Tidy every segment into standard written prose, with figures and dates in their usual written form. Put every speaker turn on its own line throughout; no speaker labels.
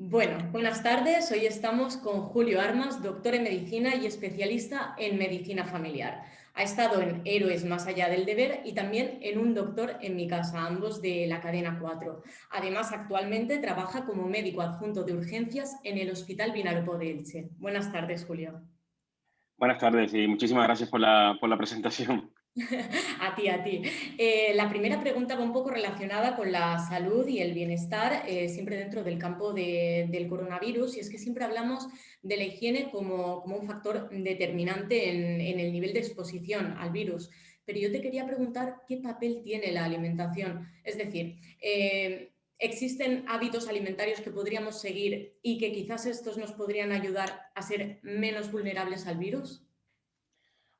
Bueno, buenas tardes. Hoy estamos con Julio Armas, doctor en medicina y especialista en medicina familiar. Ha estado en Héroes más allá del deber y también en Un doctor en mi casa, ambos de la cadena 4. Además, actualmente trabaja como médico adjunto de urgencias en el Hospital Vinalopó de Elche. Buenas tardes, Julio.
Buenas tardes y muchísimas gracias por la presentación.
A ti, a ti. La primera pregunta va un poco relacionada con la salud y el bienestar, siempre dentro del campo del coronavirus, y es que siempre hablamos de la higiene como un factor determinante en el nivel de exposición al virus. Pero yo te quería preguntar qué papel tiene la alimentación. Es decir, ¿existen hábitos alimentarios que podríamos seguir y que quizás estos nos podrían ayudar a ser menos vulnerables al virus?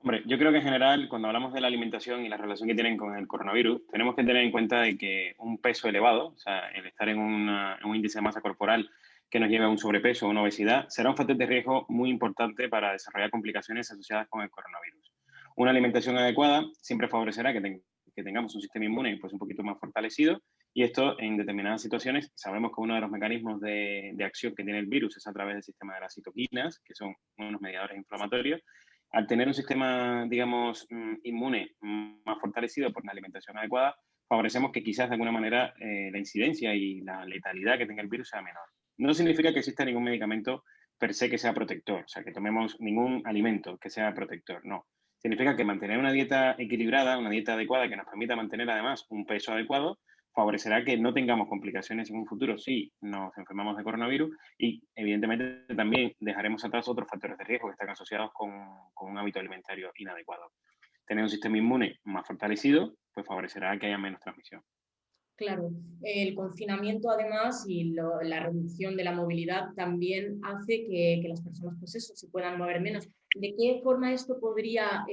Hombre, yo creo que en general, cuando hablamos de la alimentación y la relación que tienen con el coronavirus, tenemos que tener en cuenta de que un peso elevado, o sea, el estar en un índice de masa corporal que nos lleve a un sobrepeso o una obesidad, será un factor de riesgo muy importante para desarrollar complicaciones asociadas con el coronavirus. Una alimentación adecuada siempre favorecerá que tengamos un sistema inmune pues, un poquito más fortalecido, y esto en determinadas situaciones sabemos que uno de los mecanismos de acción que tiene el virus es a través del sistema de las citoquinas, que son unos mediadores inflamatorios. Al tener un sistema, digamos, inmune más fortalecido por una alimentación adecuada, favorecemos que quizás de alguna manera la incidencia y la letalidad que tenga el virus sea menor. No significa que exista ningún medicamento per se que sea protector, o sea, que tomemos ningún alimento que sea protector, no. Significa que mantener una dieta equilibrada, una dieta adecuada que nos permita mantener además un peso adecuado, favorecerá que no tengamos complicaciones en un futuro si nos enfermamos de coronavirus, y evidentemente también dejaremos atrás otros factores de riesgo que están asociados con un hábito alimentario inadecuado. Tener un sistema inmune más fortalecido pues favorecerá que haya menos transmisión.
Claro, el confinamiento además y la reducción de la movilidad también hace que las personas pues eso, se puedan mover menos. ¿De qué forma esto podría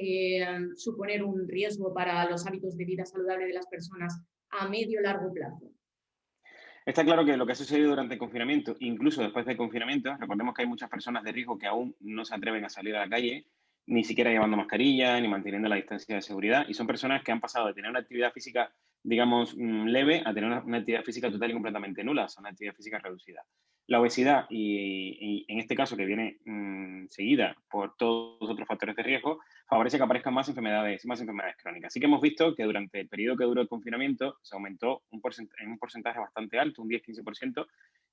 suponer un riesgo para los hábitos de vida saludable de las personas a medio o largo plazo?
Está claro que lo que ha sucedido durante el confinamiento, incluso después del confinamiento, recordemos que hay muchas personas de riesgo que aún no se atreven a salir a la calle, ni siquiera llevando mascarilla, ni manteniendo la distancia de seguridad, y son personas que han pasado de tener una actividad física, digamos, leve, a tener una actividad física total y completamente nula, o sea, una actividad física reducida. La obesidad, y en este caso que viene seguida por todos los otros factores de riesgo, favorece que aparezcan más enfermedades crónicas. Así que hemos visto que durante el periodo que duró el confinamiento se aumentó en un porcentaje bastante alto, un 10-15%,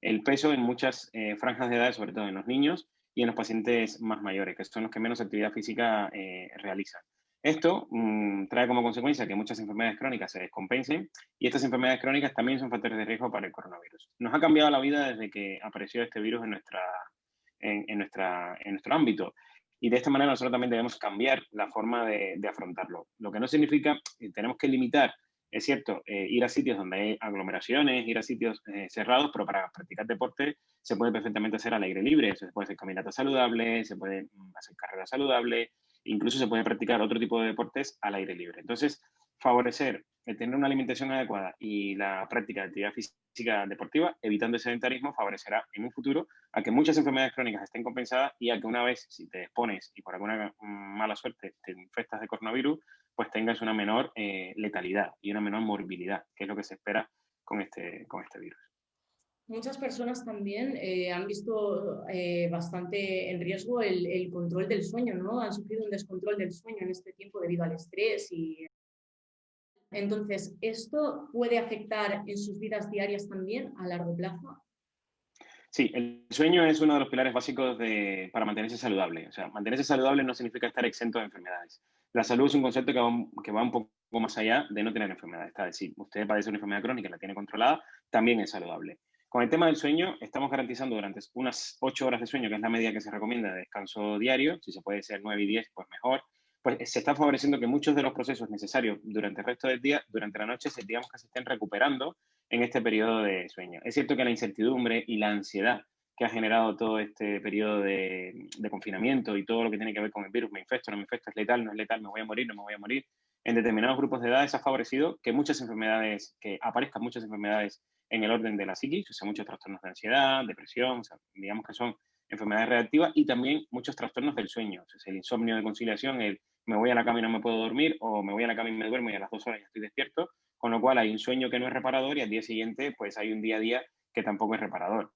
el peso en muchas franjas de edad, sobre todo en los niños y en los pacientes más mayores, que son los que menos actividad física realizan. Esto trae como consecuencia que muchas enfermedades crónicas se descompensen, y estas enfermedades crónicas también son factores de riesgo para el coronavirus. Nos ha cambiado la vida desde que apareció este virus en nuestro ámbito. Y de esta manera nosotros también debemos cambiar la forma de afrontarlo. Lo que no significa que tenemos que limitar, es cierto, ir a sitios donde hay aglomeraciones, ir a sitios cerrados, pero para practicar deporte se puede perfectamente hacer al aire libre. Se puede hacer caminata saludable, se puede hacer carrera saludable, incluso se puede practicar otro tipo de deportes al aire libre. Entonces, favorecer el tener una alimentación adecuada y la práctica de actividad física deportiva, evitando el sedentarismo, favorecerá en un futuro a que muchas enfermedades crónicas estén compensadas, y a que una vez, si te expones y por alguna mala suerte te infectas de coronavirus, pues tengas una menor letalidad y una menor morbilidad, que es lo que se espera con este virus.
Muchas personas también han visto bastante en riesgo el control del sueño, ¿no? Han sufrido un descontrol del sueño en este tiempo debido al estrés y entonces, ¿esto puede afectar en sus vidas diarias también a largo plazo?
Sí, el sueño es uno de los pilares básicos para mantenerse saludable. O sea, mantenerse saludable no significa estar exento de enfermedades. La salud es un concepto que va un poco más allá de no tener enfermedades. Es decir, usted padece una enfermedad crónica y la tiene controlada, también es saludable. Con el tema del sueño, estamos garantizando durante unas 8 horas de sueño, que es la media que se recomienda de descanso diario. Si se puede ser 9 y 10, pues mejor. Pues se está favoreciendo que muchos de los procesos necesarios durante el resto del día, durante la noche, digamos que se estén recuperando en este periodo de sueño. Es cierto que la incertidumbre y la ansiedad que ha generado todo este periodo de confinamiento y todo lo que tiene que ver con el virus, me infecto, no me infecto, es letal, no es letal, me voy a morir, no me voy a morir, en determinados grupos de edades ha favorecido que aparezcan muchas enfermedades en el orden de la psiquis, o sea, muchos trastornos de ansiedad, depresión, o sea, digamos que son enfermedades reactivas, y también muchos trastornos del sueño, o sea, el insomnio de conciliación, el me voy a la cama y no me puedo dormir, o me voy a la cama y me duermo y a las 2 horas ya estoy despierto, con lo cual hay un sueño que no es reparador, y al día siguiente pues hay un día a día que tampoco es reparador.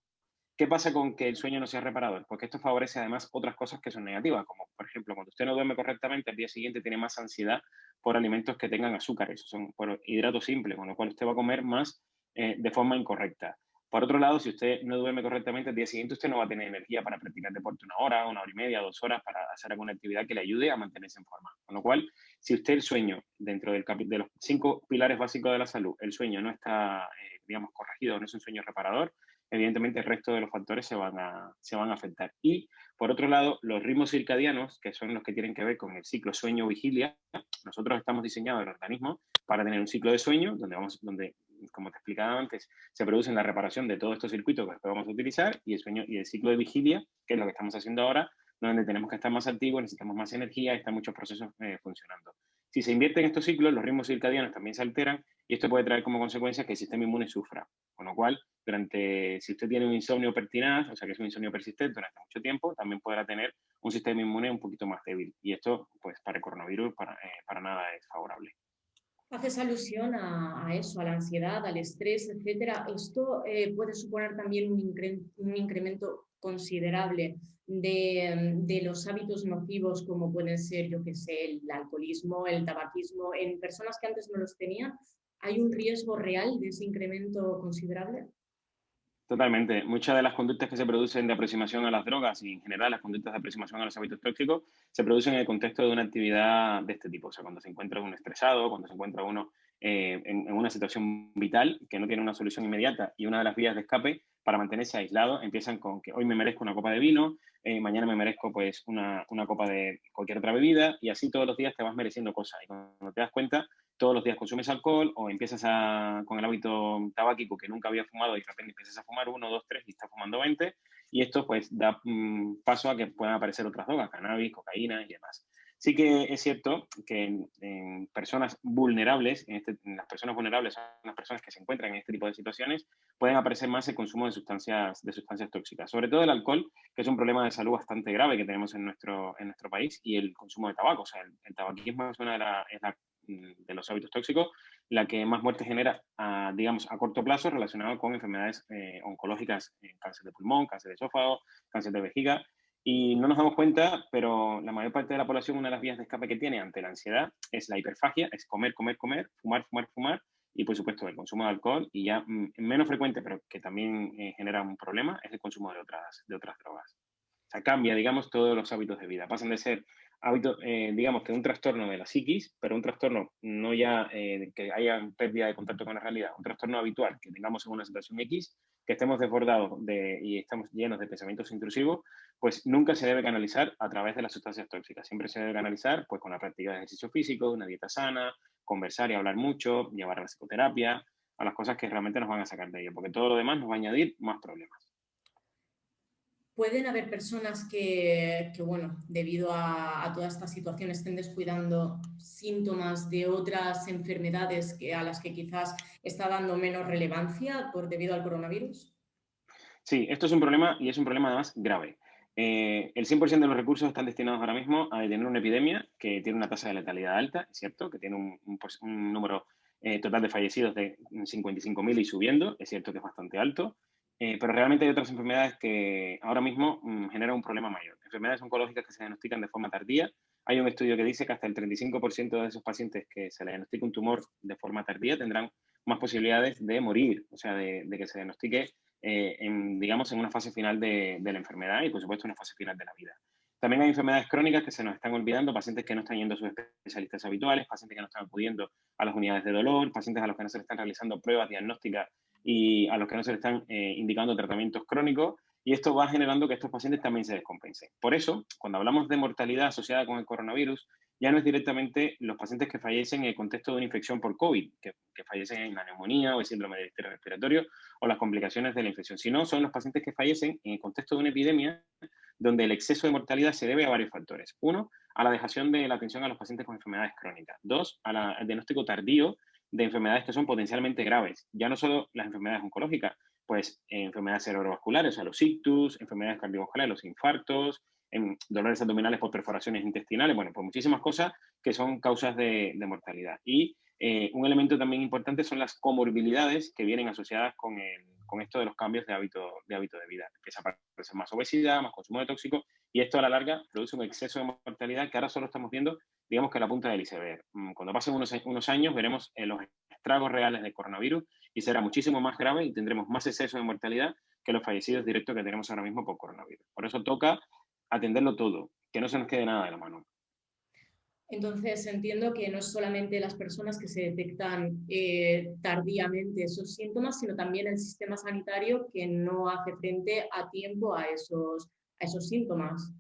¿Qué pasa con que el sueño no sea reparador? Porque esto favorece además otras cosas que son negativas, como por ejemplo, cuando usted no duerme correctamente, al día siguiente tiene más ansiedad por alimentos que tengan azúcar, eso son por hidratos simples, con lo cual usted va a comer más de forma incorrecta. Por otro lado, si usted no duerme correctamente, al día siguiente usted no va a tener energía para practicar deporte una hora y media, 2 horas, para hacer alguna actividad que le ayude a mantenerse en forma. Con lo cual, si usted el sueño, dentro de los 5 pilares básicos de la salud, el sueño no está, digamos, corregido, no es un sueño reparador, evidentemente el resto de los factores se van a afectar. Y, por otro lado, los ritmos circadianos, que son los que tienen que ver con el ciclo sueño-vigilia, nosotros estamos diseñados el organismo para tener un ciclo de sueño donde, como te explicaba antes, se produce la reparación de todos estos circuitos que después vamos a utilizar, y el sueño y el ciclo de vigilia, que es lo que estamos haciendo ahora, donde tenemos que estar más activos, necesitamos más energía, están muchos procesos funcionando. Si se invierten estos ciclos, los ritmos circadianos también se alteran, y esto puede traer como consecuencia que el sistema inmune sufra. Con lo cual, si usted tiene un insomnio pertinaz, o sea que es un insomnio persistente durante mucho tiempo, también podrá tener un sistema inmune un poquito más débil. Y esto, pues para el coronavirus, para nada es favorable.
Haces alusión a eso, a la ansiedad, al estrés, etcétera. Esto puede suponer también un incremento considerable de los hábitos nocivos, como pueden ser, yo qué sé, el alcoholismo, el tabaquismo. En personas que antes no los tenían, ¿hay un riesgo real de ese incremento considerable?
Totalmente. Muchas de las conductas que se producen de aproximación a las drogas y en general las conductas de aproximación a los hábitos tóxicos se producen en el contexto de una actividad de este tipo. O sea, cuando se encuentra uno estresado, cuando se encuentra uno en una situación vital que no tiene una solución inmediata, y una de las vías de escape para mantenerse aislado empiezan con que hoy me merezco una copa de vino, mañana me merezco pues una copa de cualquier otra bebida, y así todos los días te vas mereciendo cosas. Y cuando te das cuenta, todos los días consumes alcohol o empiezas con el hábito tabáquico que nunca había fumado, y de repente empiezas a fumar uno, dos, tres y estás fumando 20, y esto pues da paso a que puedan aparecer otras drogas, cannabis, cocaína y demás. Sí que es cierto que en personas vulnerables, en las personas vulnerables son las personas que se encuentran en este tipo de situaciones, pueden aparecer más el consumo de sustancias tóxicas, sobre todo el alcohol, que es un problema de salud bastante grave que tenemos en nuestro país, y el consumo de tabaco. O sea, el tabaquismo es una de los hábitos tóxicos, la que más muerte genera, digamos, a corto plazo, relacionado con enfermedades oncológicas, cáncer de pulmón, cáncer de esófago, cáncer de vejiga. Y no nos damos cuenta, pero la mayor parte de la población, una de las vías de escape que tiene ante la ansiedad es la hiperfagia, es comer, comer, comer, fumar, fumar, fumar, y por supuesto el consumo de alcohol, y ya menos frecuente, pero que también genera un problema, es el consumo de otras drogas. O sea, cambia, digamos, todos los hábitos de vida. Pasan de ser hábitos, digamos, que un trastorno de la psiquis, pero un trastorno no ya que haya pérdida de contacto con la realidad, un trastorno habitual que tengamos en una situación X, que estemos desbordados y estamos llenos de pensamientos intrusivos, pues nunca se debe canalizar a través de las sustancias tóxicas. Siempre se debe canalizar pues con la práctica de ejercicio físico, una dieta sana, conversar y hablar mucho, llevar a la psicoterapia, a las cosas que realmente nos van a sacar de ello, porque todo lo demás nos va a añadir más problemas.
Pueden haber personas bueno, debido a toda esta situación estén descuidando síntomas de otras enfermedades a las que quizás está dando menos relevancia debido al coronavirus.
Sí, esto es un problema, y es un problema además grave. El 100% de los recursos están destinados ahora mismo a detener una epidemia que tiene una tasa de letalidad alta, es cierto, que tiene un número total de fallecidos de 55.000 y subiendo, es cierto que es bastante alto, pero realmente hay otras enfermedades que ahora mismo generan un problema mayor. Enfermedades oncológicas que se diagnostican de forma tardía. Hay un estudio que dice que hasta el 35% de esos pacientes que se le diagnostica un tumor de forma tardía tendrán más posibilidades de morir, o sea, de que se diagnostique digamos, en una fase final de la enfermedad, y, por supuesto, en una fase final de la vida. También hay enfermedades crónicas que se nos están olvidando, pacientes que no están yendo a sus especialistas habituales, pacientes que no están acudiendo a las unidades de dolor, pacientes a los que no se les están realizando pruebas diagnósticas y a los que no se les están indicando tratamientos crónicos, y esto va generando que estos pacientes también se descompensen. Por eso, cuando hablamos de mortalidad asociada con el coronavirus, ya no es directamente los pacientes que fallecen en el contexto de una infección por COVID, que fallecen en la neumonía o el síndrome del estrés respiratorio o las complicaciones de la infección, sino son los pacientes que fallecen en el contexto de una epidemia donde el exceso de mortalidad se debe a varios factores. Uno, a la dejación de la atención a los pacientes con enfermedades crónicas. Dos, al diagnóstico tardío de enfermedades que son potencialmente graves. Ya no solo las enfermedades oncológicas, pues enfermedades cerebrovasculares, o sea, los ictus, enfermedades cardiovasculares, los infartos, dolores abdominales por perforaciones intestinales, bueno, pues muchísimas cosas que son causas de mortalidad. Y un elemento también importante son las comorbilidades que vienen asociadas con esto de los cambios de hábito de vida. Empieza a aparecer más obesidad, más consumo de tóxicos, y esto a la larga produce un exceso de mortalidad que ahora solo estamos viendo, digamos que la punta del iceberg. Cuando pasen unos años veremos los estragos reales del coronavirus y será muchísimo más grave y tendremos más exceso de mortalidad que los fallecidos directos que tenemos ahora mismo por coronavirus. Por eso toca atenderlo todo, que no se nos quede nada de la mano.
Entonces, entiendo que no es solamente las personas que se detectan tardíamente esos síntomas, sino también el sistema sanitario que no hace frente a tiempo a esos síntomas.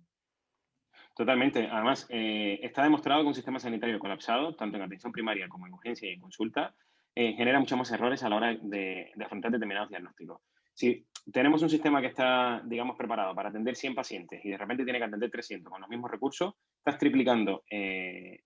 Totalmente. Además, está demostrado que un sistema sanitario colapsado, tanto en atención primaria como en urgencia y en consulta, genera muchos más errores a la hora de afrontar determinados diagnósticos. Si tenemos un sistema que está, digamos, preparado para atender 100 pacientes y de repente tiene que atender 300 con los mismos recursos, estás triplicando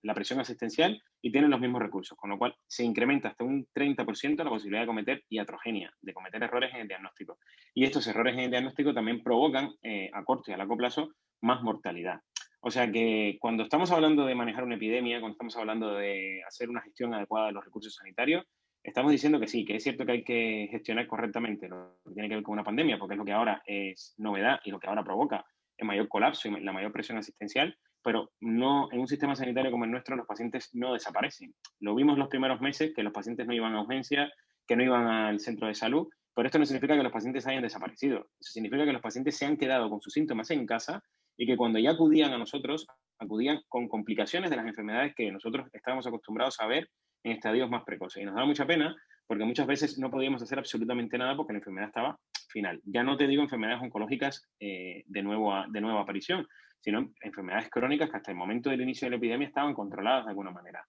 la presión asistencial y tienes los mismos recursos, con lo cual se incrementa hasta un 30% la posibilidad de cometer iatrogenia, de cometer errores en el diagnóstico. Y estos errores en el diagnóstico también provocan, a corto y a largo plazo, más mortalidad. O sea que cuando estamos hablando de manejar una epidemia, cuando estamos hablando de hacer una gestión adecuada de los recursos sanitarios, estamos diciendo que sí, que es cierto que hay que gestionar correctamente lo que tiene que ver con una pandemia, porque es lo que ahora es novedad y lo que ahora provoca el mayor colapso y la mayor presión asistencial, pero no en un sistema sanitario como el nuestro los pacientes no desaparecen. Lo vimos los primeros meses, que los pacientes no iban a urgencia, que no iban al centro de salud, pero esto no significa que los pacientes hayan desaparecido. Eso significa que los pacientes se han quedado con sus síntomas en casa y que cuando ya acudían a nosotros, acudían con complicaciones de las enfermedades que nosotros estábamos acostumbrados a ver en estadios más precoces. Y nos da mucha pena porque muchas veces no podíamos hacer absolutamente nada porque la enfermedad estaba final. Ya no te digo enfermedades oncológicas de nueva aparición, sino enfermedades crónicas que hasta el momento del inicio de la epidemia estaban controladas de alguna manera.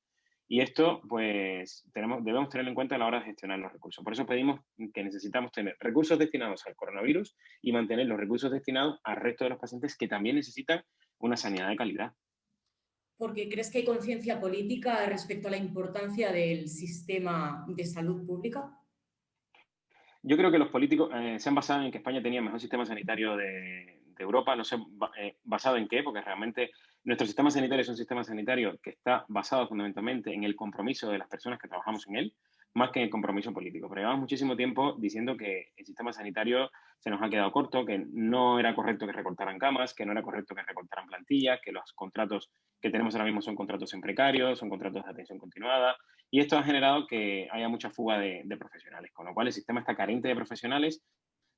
Y esto, pues, debemos tenerlo en cuenta a la hora de gestionar los recursos. Por eso pedimos que necesitamos tener recursos destinados al coronavirus y mantener los recursos destinados al resto de los pacientes que también necesitan una sanidad de calidad.
¿Porque crees que hay conciencia política respecto a la importancia del sistema de salud pública?
Yo creo que los políticos se han basado en que España tenía el mejor sistema sanitario de Europa. No sé basado en qué, porque realmente nuestro sistema sanitario es un sistema sanitario que está basado fundamentalmente en el compromiso de las personas que trabajamos en él, más que en el compromiso político. Pero llevamos muchísimo tiempo diciendo que el sistema sanitario se nos ha quedado corto, que no era correcto que recortaran camas, que no era correcto que recortaran plantillas, que los contratos que tenemos ahora mismo son contratos en precario, son contratos de atención continuada, y esto ha generado que haya mucha fuga de profesionales, con lo cual el sistema está carente de profesionales,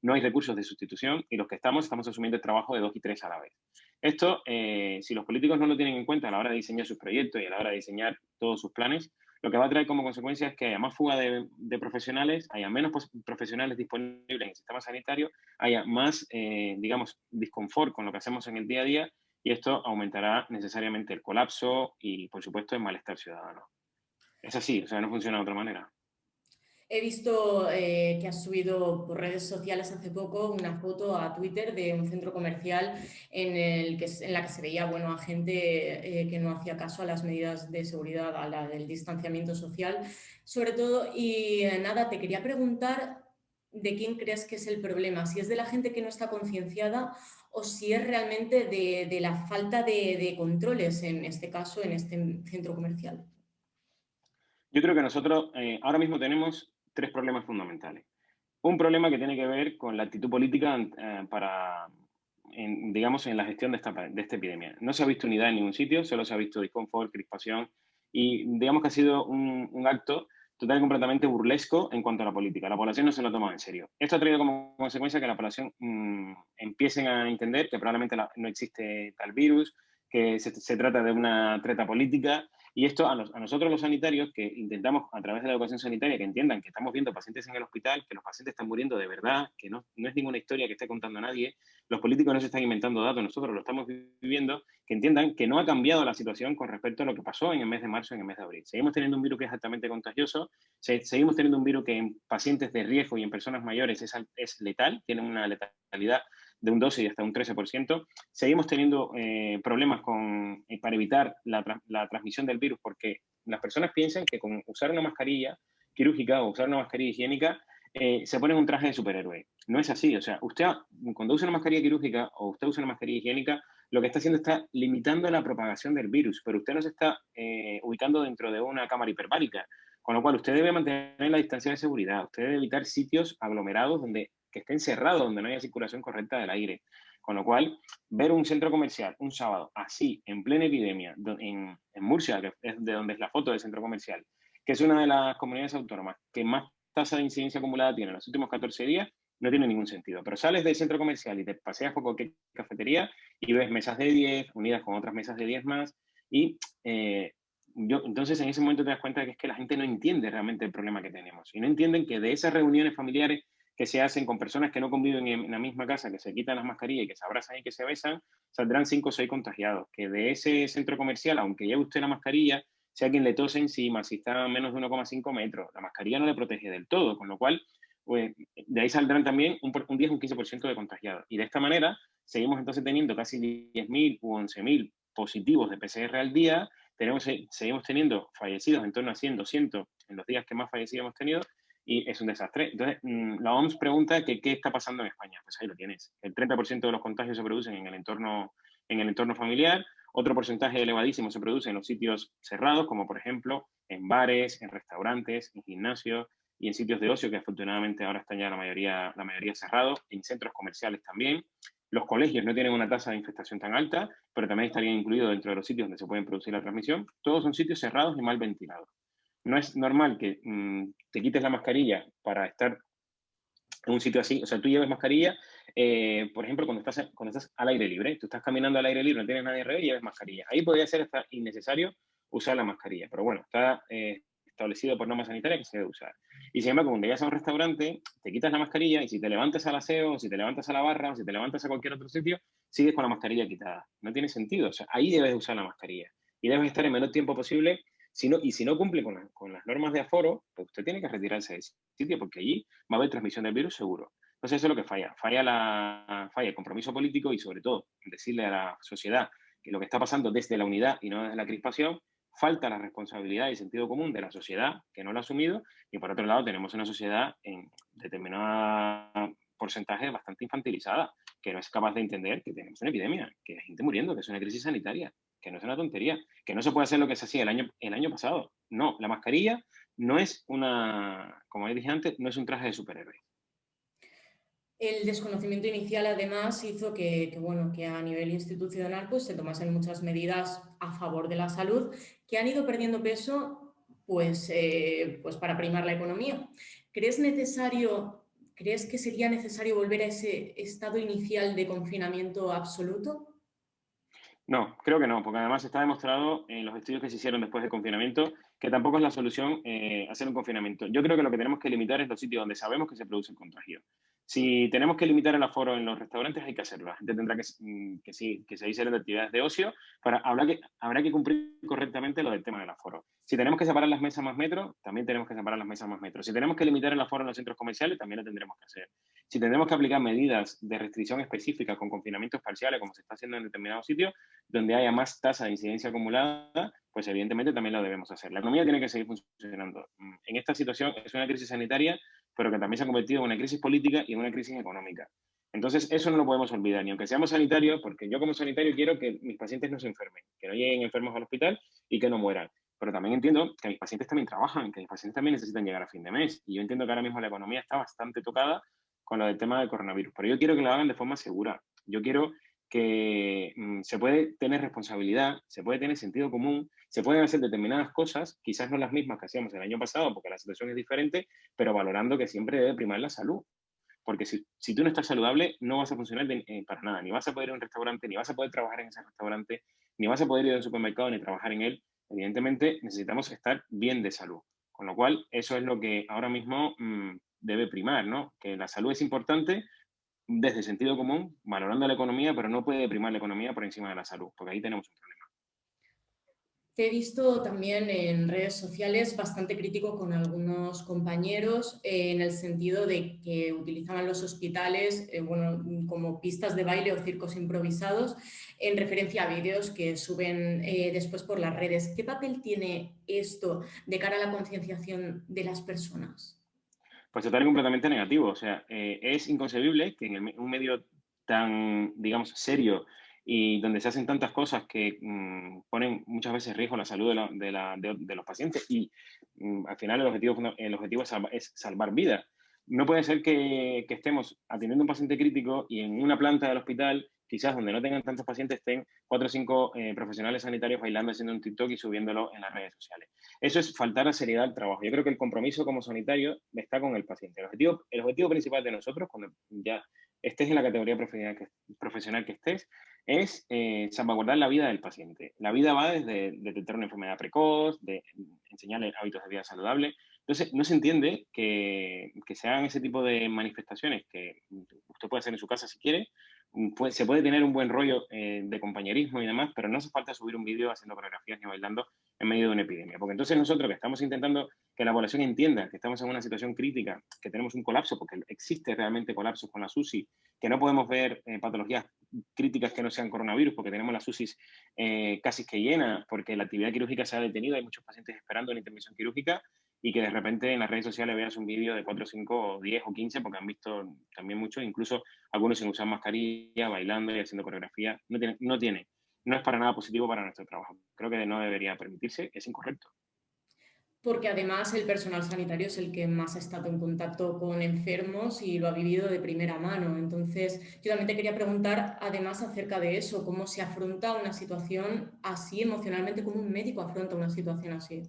no hay recursos de sustitución y los que estamos asumiendo el trabajo de 2 y 3 a la vez. Esto, si los políticos no lo tienen en cuenta a la hora de diseñar sus proyectos y a la hora de diseñar todos sus planes, lo que va a traer como consecuencia es que haya más fuga de profesionales, haya menos profesionales disponibles en el sistema sanitario, haya más, digamos, disconfort con lo que hacemos en el día a día y esto aumentará necesariamente el colapso y, por supuesto, el malestar ciudadano. Es así, o sea, no funciona de otra manera.
He visto que has subido por redes sociales hace poco una foto a Twitter de un centro comercial en la que se veía bueno, a gente que no hacía caso a las medidas de seguridad, a la del distanciamiento social, sobre todo. Y nada, te quería preguntar de quién crees que es el problema, si es de la gente que no está concienciada o si es realmente de la falta de controles, en este caso, en este centro comercial.
Yo creo que nosotros ahora mismo tenemos 3 problemas fundamentales. Un problema que tiene que ver con la actitud política digamos, en la gestión de esta epidemia. No se ha visto unidad en ningún sitio, solo se ha visto disconfort, crispación y digamos que ha sido un acto total y completamente burlesco en cuanto a la política. La población no se lo toma en serio. Esto ha traído como consecuencia que la población empiecen a entender que probablemente no existe tal virus, que se trata de una treta política y esto a nosotros los sanitarios, que intentamos a través de la educación sanitaria que entiendan que estamos viendo pacientes en el hospital, que los pacientes están muriendo de verdad, que no es ninguna historia que esté contando a nadie, los políticos no se están inventando datos, nosotros lo estamos viviendo, que entiendan que no ha cambiado la situación con respecto a lo que pasó en el mes de marzo y en el mes de abril. Seguimos teniendo un virus que es altamente contagioso, seguimos teniendo un virus que en pacientes de riesgo y en personas mayores es letal, tiene una letalidad de un 12 y hasta un 13%. Seguimos teniendo problemas para evitar la transmisión del virus porque las personas piensan que con usar una mascarilla quirúrgica o usar una mascarilla higiénica se ponen un traje de superhéroe. No es así. O sea, usted cuando usa una mascarilla quirúrgica o usted usa una mascarilla higiénica, lo que está haciendo está limitando la propagación del virus, pero usted no se está ubicando dentro de una cámara hiperbárica. Con lo cual, usted debe mantener la distancia de seguridad, usted debe evitar sitios aglomerados que estén cerrados, donde no haya circulación correcta del aire. Con lo cual, ver un centro comercial un sábado así, en plena epidemia, en Murcia, que es de donde es la foto del centro comercial, que es una de las comunidades autónomas que más tasa de incidencia acumulada tiene en los últimos 14 días, no tiene ningún sentido. Pero sales del centro comercial y te paseas por cualquier cafetería y ves mesas de 10 unidas con otras mesas de 10 más y entonces en ese momento te das cuenta de que es que la gente no entiende realmente el problema que tenemos y no entienden que de esas reuniones familiares que se hacen con personas que no conviven en la misma casa, que se quitan las mascarillas y que se abrazan y que se besan, saldrán 5 o 6 contagiados. Que de ese centro comercial, aunque lleve usted la mascarilla, si a alguien le tose encima, si está a menos de 1,5 metros, la mascarilla no le protege del todo, con lo cual pues, de ahí saldrán también un 10 o un 15% de contagiados. Y de esta manera seguimos entonces teniendo casi 10.000 u 11.000 positivos de PCR al día, seguimos teniendo fallecidos en torno a 100, 200 en los días que más fallecidos hemos tenido, y es un desastre. Entonces, la OMS pregunta que qué está pasando en España. Pues ahí lo tienes. El 30% de los contagios se producen en el entorno familiar, otro porcentaje elevadísimo se produce en los sitios cerrados, como por ejemplo en bares, en restaurantes, en gimnasios y en sitios de ocio, que afortunadamente ahora están ya la mayoría cerrados, en centros comerciales también. Los colegios no tienen una tasa de infestación tan alta, pero también estarían incluidos dentro de los sitios donde se pueden producir la transmisión. Todos son sitios cerrados y mal ventilados. No es normal que te quites la mascarilla para estar en un sitio así. O sea, tú llevas mascarilla, por ejemplo, cuando estás al aire libre, tú estás caminando al aire libre, no tienes nadie alrededor y llevas mascarilla. Ahí podría ser hasta innecesario usar la mascarilla, pero bueno, está establecido por normas sanitarias que se debe usar. Y sin embargo, cuando llegas a un restaurante, te quitas la mascarilla y si te levantas al aseo, o si te levantas a la barra, o si te levantas a cualquier otro sitio, sigues con la mascarilla quitada. No tiene sentido. O sea, ahí debes usar la mascarilla. Y debes estar el menor tiempo posible. Si no cumple con las normas de aforo, pues usted tiene que retirarse de ese sitio porque allí va a haber transmisión del virus seguro. Entonces eso es lo que falla. Falla el compromiso político y sobre todo decirle a la sociedad que lo que está pasando desde la unidad y no desde la crispación, falta la responsabilidad y sentido común de la sociedad que no lo ha asumido y por otro lado tenemos una sociedad en determinado porcentaje bastante infantilizada que no es capaz de entender que tenemos una epidemia, que hay gente muriendo, que es una crisis sanitaria, que no es una tontería, que no se puede hacer lo que se hacía el año pasado. No, la mascarilla no es como dije antes, no es un traje de superhéroe.
El desconocimiento inicial, además, hizo bueno, que a nivel institucional pues, se tomasen muchas medidas a favor de la salud que han ido perdiendo peso pues para primar la economía. ¿Crees que sería necesario volver a ese estado inicial de confinamiento absoluto?
No, creo que no, porque además está demostrado en los estudios que se hicieron después del confinamiento que tampoco es la solución hacer un confinamiento. Yo creo que lo que tenemos que limitar es los sitios donde sabemos que se produce el contagio. Si tenemos que limitar el aforo en los restaurantes, hay que hacerlo. La gente tendrá que seguir de actividades de ocio, pero habrá que cumplir correctamente lo del tema del aforo. Si tenemos que separar las mesas más metros, también tenemos que separar las mesas más metros. Si tenemos que limitar el aforo en los centros comerciales, también lo tendremos que hacer. Si tendremos que aplicar medidas de restricción específicas con confinamientos parciales, como se está haciendo en determinados sitios, donde haya más tasa de incidencia acumulada, pues evidentemente también lo debemos hacer. La economía tiene que seguir funcionando. En esta situación es una crisis sanitaria, pero que también se ha convertido en una crisis política y en una crisis económica. Entonces, eso no lo podemos olvidar, ni aunque seamos sanitarios, porque yo como sanitario quiero que mis pacientes no se enfermen, que no lleguen enfermos al hospital y que no mueran. Pero también entiendo que mis pacientes también trabajan, que mis pacientes también necesitan llegar a fin de mes. Y yo entiendo que ahora mismo la economía está bastante tocada con lo del tema del coronavirus. Pero yo quiero que lo hagan de forma segura. Yo quiero que se puede tener responsabilidad, se puede tener sentido común, se pueden hacer determinadas cosas, quizás no las mismas que hacíamos el año pasado, porque la situación es diferente, pero valorando que siempre debe primar la salud. Porque si tú no estás saludable, no vas a funcionar para nada. Ni vas a poder ir a un restaurante, ni vas a poder trabajar en ese restaurante, ni vas a poder ir a un supermercado, ni trabajar en él. Evidentemente, necesitamos estar bien de salud. Con lo cual, eso es lo que ahora mismo debe primar, ¿no? Que la salud es importante, desde sentido común, valorando la economía, pero no puede primar la economía por encima de la salud, porque ahí tenemos un problema.
Te he visto también en redes sociales bastante crítico con algunos compañeros en el sentido de que utilizaban los hospitales bueno, como pistas de baile o circos improvisados en referencia a vídeos que suben después por las redes. ¿Qué papel tiene esto de cara a la concienciación de las personas?
Pues total y completamente negativo. O sea, es inconcebible que en un medio tan, digamos, serio y donde se hacen tantas cosas que ponen muchas veces en riesgo la salud de los pacientes y al final el objetivo es salvar vidas. No puede ser que estemos atendiendo a un paciente crítico y en una planta del hospital, quizás donde no tengan tantos pacientes, estén 4 o 5 profesionales sanitarios bailando, haciendo un TikTok y subiéndolo en las redes sociales. Eso es faltar a seriedad al trabajo. Yo creo que el compromiso como sanitario está con el paciente. El objetivo principal de nosotros, cuando ya estés en la categoría profesional que estés, es salvaguardar la vida del paciente. La vida va desde detectar una enfermedad precoz, de enseñarle hábitos de vida saludable. Entonces, no se entiende que se hagan ese tipo de manifestaciones que usted puede hacer en su casa si quiere. Se puede tener un buen rollo de compañerismo y demás, pero no hace falta subir un vídeo haciendo coreografías ni bailando en medio de una epidemia. Porque entonces nosotros que estamos intentando que la población entienda que estamos en una situación crítica, que tenemos un colapso, porque existe realmente colapso con la UCI, que no podemos ver patologías críticas que no sean coronavirus, porque tenemos las UCIs casi que llenas, porque la actividad quirúrgica se ha detenido, hay muchos pacientes esperando una intervención quirúrgica, y que de repente en las redes sociales veas un vídeo de 4, 5, 10 o 15, porque han visto también muchos, incluso algunos sin usar mascarilla, bailando y haciendo coreografía, no es para nada positivo para nuestro trabajo. Creo que no debería permitirse, es incorrecto.
Porque además el personal sanitario es el que más ha estado en contacto con enfermos y lo ha vivido de primera mano. Entonces, yo también te quería preguntar, además, acerca de eso, cómo se afronta una situación así emocionalmente, cómo un médico afronta una situación así.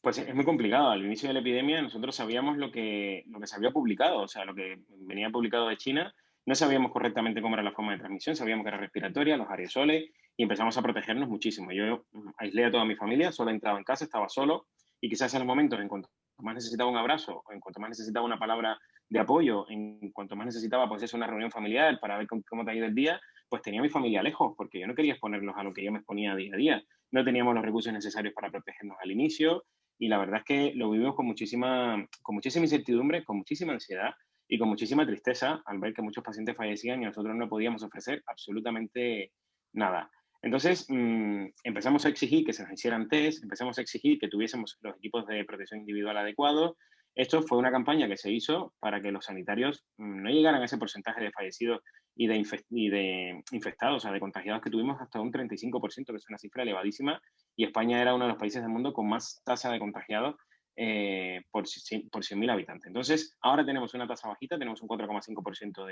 Pues es muy complicado. Al inicio de la epidemia nosotros sabíamos lo que se había publicado, o sea, lo que venía publicado de China. No sabíamos correctamente cómo era la forma de transmisión, sabíamos que era respiratoria, los aerosoles, y empezamos a protegernos muchísimo. Yo aislé a toda mi familia, solo entraba en casa, estaba solo, y quizás en los momentos en cuanto más necesitaba un abrazo, o en cuanto más necesitaba una palabra de apoyo, en cuanto más necesitaba pues eso, una reunión familiar para ver cómo te ha ido el día, pues tenía a mi familia lejos, porque yo no quería exponerlos a lo que yo me exponía día a día. No teníamos los recursos necesarios para protegernos al inicio, y la verdad es que lo vivimos con muchísima incertidumbre, con muchísima ansiedad y con muchísima tristeza al ver que muchos pacientes fallecían y nosotros no podíamos ofrecer absolutamente nada. Entonces, empezamos a exigir que se nos hicieran test, empezamos a exigir que tuviésemos los equipos de protección individual adecuados. Esto fue una campaña que se hizo para que los sanitarios no llegaran a ese porcentaje de fallecidos y de infectados, o sea, de contagiados que tuvimos hasta un 35%, que es una cifra elevadísima, y España era uno de los países del mundo con más tasa de contagiados por 100.000 habitantes. Entonces, ahora tenemos una tasa bajita, tenemos un 4,5%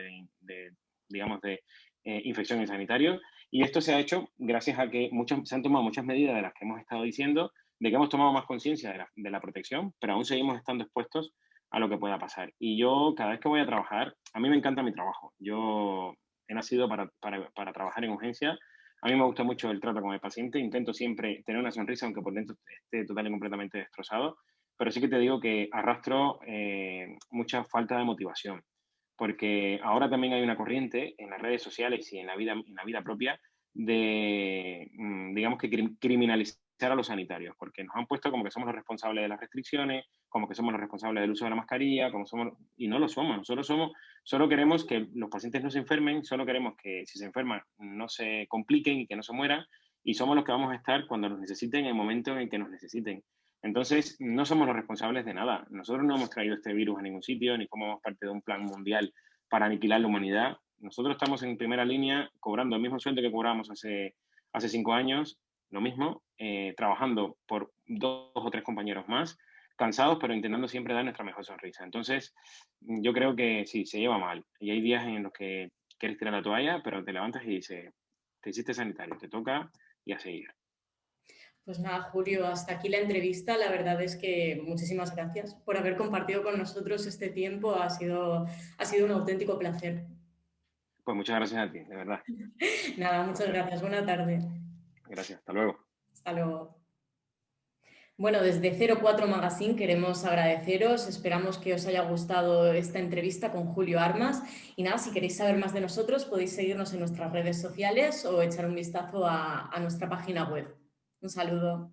digamos, de infección en sanitarios, y esto se ha hecho gracias a que se han tomado muchas medidas de las que hemos estado diciendo, de que hemos tomado más conciencia de la protección, pero aún seguimos estando expuestos a lo que pueda pasar. Y yo, cada vez que voy a trabajar, a mí me encanta mi trabajo. Yo he nacido para trabajar en urgencia. A mí me gusta mucho el trato con el paciente, intento siempre tener una sonrisa, aunque por dentro esté total y completamente destrozado, pero sí que te digo que arrastro mucha falta de motivación, porque ahora también hay una corriente en las redes sociales y en la vida propia de, digamos que criminalizar a los sanitarios, porque nos han puesto como que somos los responsables de las restricciones, como que somos los responsables del uso de la mascarilla, y no lo somos. Solo queremos que los pacientes no se enfermen, solo queremos que si se enferman no se compliquen y que no se mueran, y somos los que vamos a estar cuando nos necesiten, en el momento en el que nos necesiten. Entonces, no somos los responsables de nada. Nosotros no hemos traído este virus a ningún sitio, ni formamos parte de un plan mundial para aniquilar la humanidad. Nosotros estamos en primera línea cobrando el mismo sueldo que cobrábamos hace 5 años, lo mismo, trabajando por 2 o 3 compañeros más, cansados, pero intentando siempre dar nuestra mejor sonrisa. Entonces, yo creo que sí, se lleva mal. Y hay días en los que quieres tirar la toalla, pero te levantas y dices, te hiciste sanitario, te toca y a seguir.
Pues nada, Julio, hasta aquí la entrevista. La verdad es que muchísimas gracias por haber compartido con nosotros este tiempo. Ha sido un auténtico placer.
Pues muchas gracias a ti, de verdad.
Nada,
Un
muchas
placer.
gracias. Buena tarde.
Gracias, hasta luego.
Hasta luego. Bueno, desde 04 Magazine queremos agradeceros, esperamos que os haya gustado esta entrevista con Julio Armas y nada, si queréis saber más de nosotros podéis seguirnos en nuestras redes sociales o echar un vistazo a nuestra página web. Un saludo.